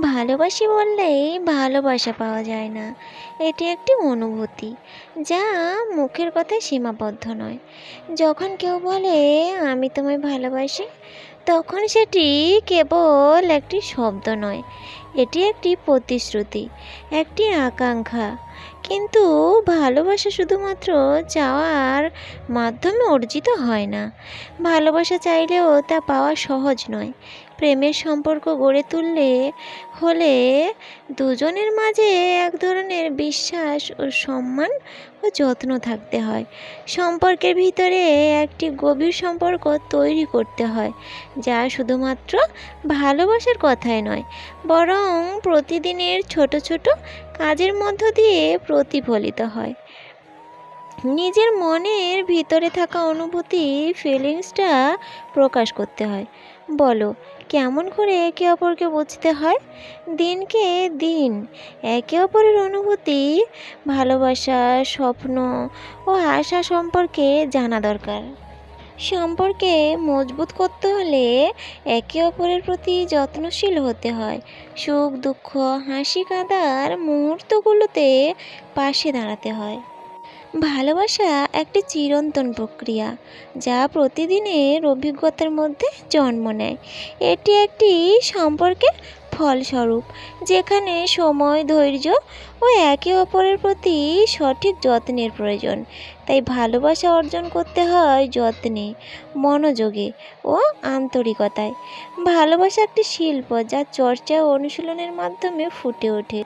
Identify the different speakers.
Speaker 1: ভালোবাসি বললেই ভালোবাসা পাওয়া যায় না। এটি একটি অনুভূতি যা মুখের কথায় সীমাবদ্ধ নয়। যখন কেউ বলে আমি তোমায় ভালোবাসি, তখন সেটি কেবল একটি শব্দ নয়, এটি একটি প্রতিশ্রুতি, একটি আকাঙ্ক্ষা। কিন্তু ভালোবাসা শুধুমাত্র চাওয়ার মাধ্যমে অর্জিত হয় না। ভালোবাসা চাইলেও তা পাওয়া সহজ নয়। প্রেমের সম্পর্ক গড়ে তুললে হলে দুজনের মাঝে এক ধরনের বিশ্বাস ও সম্মান ও যত্ন থাকতে হয়। সম্পর্কের ভিতরে একটি গভীর সম্পর্ক তৈরি করতে হয়, যা শুধুমাত্র ভালোবাসার কথাই নয়, বরং প্রতিদিনের ছোট ছোট কাজের মধ্য দিয়ে প্রতিফলিত হয়। নিজের মনের ভিতরে থাকা অনুভূতি, ফিলিংসটা প্রকাশ করতে হয়। বলো, কেমন করে একে অপরকে বুঝতে হয়? দিনকে দিন একে অপরের অনুভূতি, ভালোবাসা, স্বপ্ন ও আশা সম্পর্কে জানা দরকার। সম্পর্কে মজবুত করতে হলে একে অপরের প্রতি যত্নশীল হতে হয়। সুখ দুঃখ, হাসি কাঁদার মুহূর্তগুলোতে পাশে দাঁড়াতে হয়। ভালোবাসা একটি চিরন্তন প্রক্রিয়া, যা প্রতিদিনের অভিজ্ঞতার মধ্যে জন্ম নেয়। এটি একটি সম্পর্কের ফলস্বরূপ, যেখানে সময়, ধৈর্য ও একে অপরের প্রতি সঠিক যত্নের প্রয়োজন। তাই ভালোবাসা অর্জন করতে হয় যত্নে, মনোযোগে ও আন্তরিকতায়। ভালোবাসা একটি শিল্প, যা চর্চা ও অনুশীলনের মাধ্যমে ফুটে ওঠে।